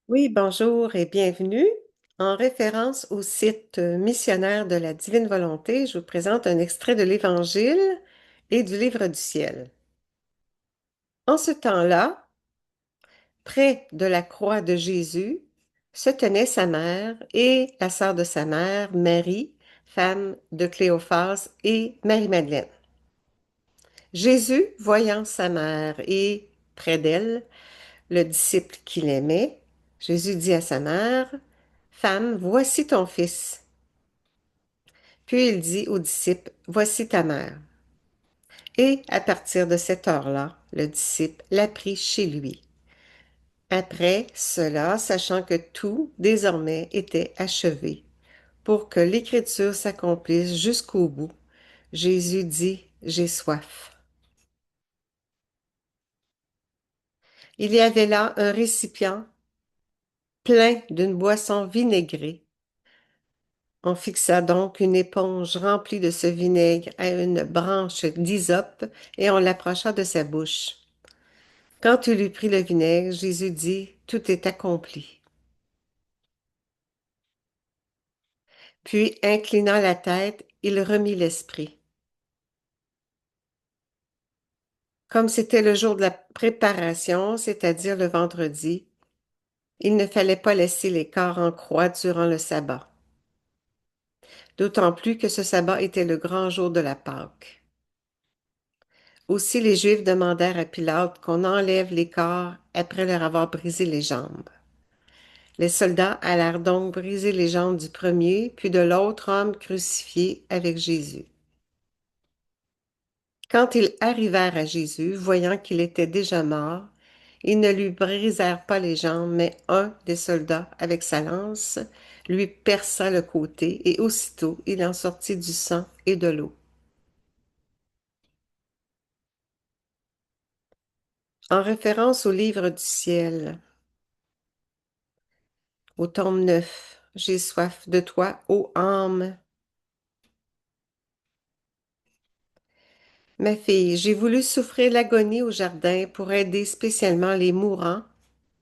Oui, bonjour et bienvenue. En référence au site missionnaire de la Divine Volonté, je vous présente un extrait de l'Évangile et du Livre du ciel. En ce temps-là, près de la croix de Jésus, se tenait sa mère et la sœur de sa mère, Marie, femme de Cléophas, et Marie-Madeleine. Jésus, voyant sa mère et, près d'elle, le disciple qu'il aimait, Jésus dit à sa mère, Femme, voici ton fils. Puis il dit au disciple, Voici ta mère. Et à partir de cette heure-là, le disciple la prit chez lui. Après cela, sachant que tout désormais était achevé, pour que l'écriture s'accomplisse jusqu'au bout, Jésus dit, J'ai soif. Il y avait là un récipient plein d'une boisson vinaigrée. On fixa donc une éponge remplie de ce vinaigre à une branche d'hysope et on l'approcha de sa bouche. Quand il eut pris le vinaigre, Jésus dit, Tout est accompli. Puis, inclinant la tête, il remit l'esprit. Comme c'était le jour de la préparation, c'est-à-dire le vendredi, il ne fallait pas laisser les corps en croix durant le sabbat. D'autant plus que ce sabbat était le grand jour de la Pâque. Aussi les Juifs demandèrent à Pilate qu'on enlève les corps après leur avoir brisé les jambes. Les soldats allèrent donc briser les jambes du premier, puis de l'autre homme crucifié avec Jésus. Quand ils arrivèrent à Jésus, voyant qu'il était déjà mort, ils ne lui brisèrent pas les jambes, mais un des soldats, avec sa lance, lui perça le côté, et aussitôt il en sortit du sang et de l'eau. En référence au livre du ciel, au tome 9, J'ai soif de toi, ô âme. Ma fille, j'ai voulu souffrir l'agonie au jardin pour aider spécialement les mourants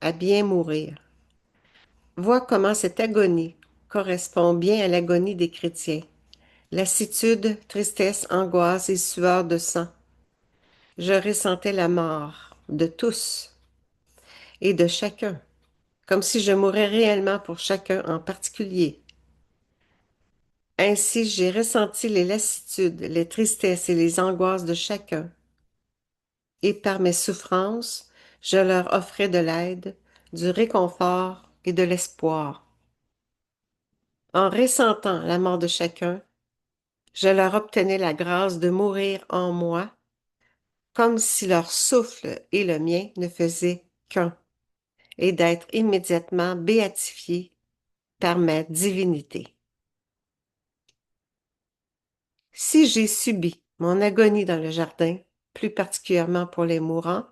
à bien mourir. Vois comment cette agonie correspond bien à l'agonie des chrétiens. Lassitude, tristesse, angoisse et sueur de sang. Je ressentais la mort de tous et de chacun, comme si je mourais réellement pour chacun en particulier. Ainsi, j'ai ressenti les lassitudes, les tristesses et les angoisses de chacun, et par mes souffrances, je leur offrais de l'aide, du réconfort et de l'espoir. En ressentant la mort de chacun, je leur obtenais la grâce de mourir en moi, comme si leur souffle et le mien ne faisaient qu'un, et d'être immédiatement béatifiés par ma divinité. Si j'ai subi mon agonie dans le jardin, plus particulièrement pour les mourants,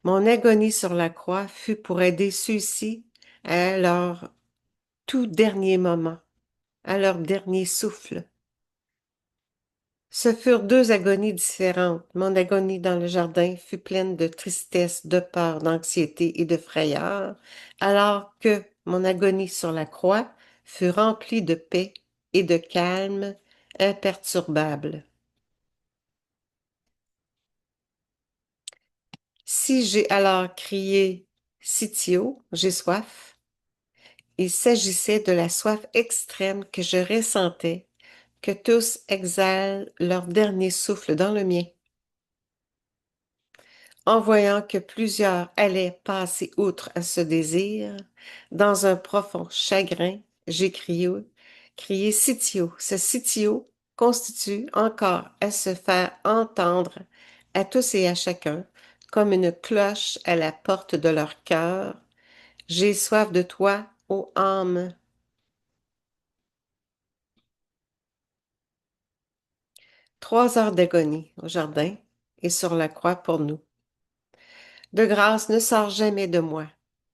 mon agonie sur la croix fut pour aider ceux-ci à leur tout dernier moment, à leur dernier souffle. Ce furent deux agonies différentes. Mon agonie dans le jardin fut pleine de tristesse, de peur, d'anxiété et de frayeur, alors que mon agonie sur la croix fut remplie de paix et de calme imperturbable. Si j'ai alors crié Sitio, j'ai soif, il s'agissait de la soif extrême que je ressentais, que tous exhalent leur dernier souffle dans le mien. En voyant que plusieurs allaient passer outre à ce désir, dans un profond chagrin, j'ai crié Sitio. Ce Sitio constitue encore à se faire entendre à tous et à chacun, comme une cloche à la porte de leur cœur. J'ai soif de toi, ô âme. 3 heures d'agonie au jardin et sur la croix pour nous. De grâce ne sort jamais de moi,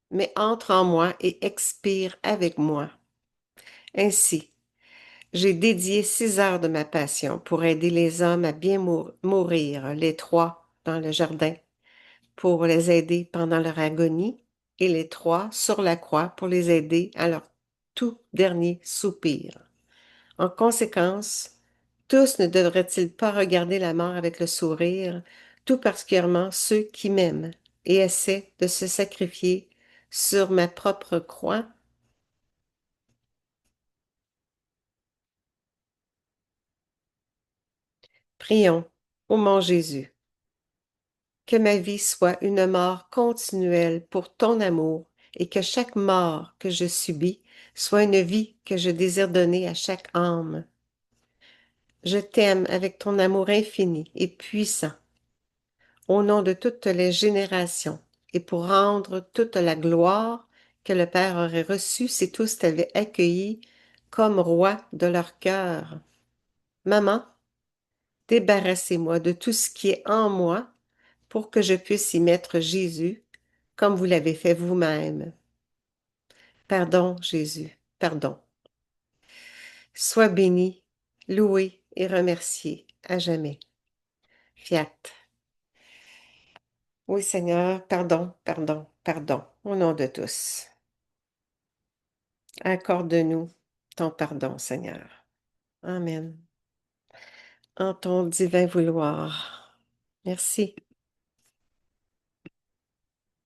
mais entre en moi et expire avec moi. Ainsi, j'ai dédié 6 heures de ma passion pour aider les hommes à bien mourir, les trois dans le jardin, pour les aider pendant leur agonie, et les trois sur la croix pour les aider à leur tout dernier soupir. En conséquence, tous ne devraient-ils pas regarder la mort avec le sourire, tout particulièrement ceux qui m'aiment et essaient de se sacrifier sur ma propre croix? Prions, ô mon Jésus, que ma vie soit une mort continuelle pour ton amour et que chaque mort que je subis soit une vie que je désire donner à chaque âme. Je t'aime avec ton amour infini et puissant, au nom de toutes les générations, et pour rendre toute la gloire que le Père aurait reçue si tous t'avaient accueilli comme roi de leur cœur. Maman, débarrassez-moi de tout ce qui est en moi pour que je puisse y mettre Jésus, comme vous l'avez fait vous-même. Pardon, Jésus, pardon. Sois béni, loué et remercié à jamais. Fiat. Oui, Seigneur, pardon, pardon, pardon, au nom de tous. Accorde-nous ton pardon, Seigneur. Amen. En ton divin vouloir. Merci.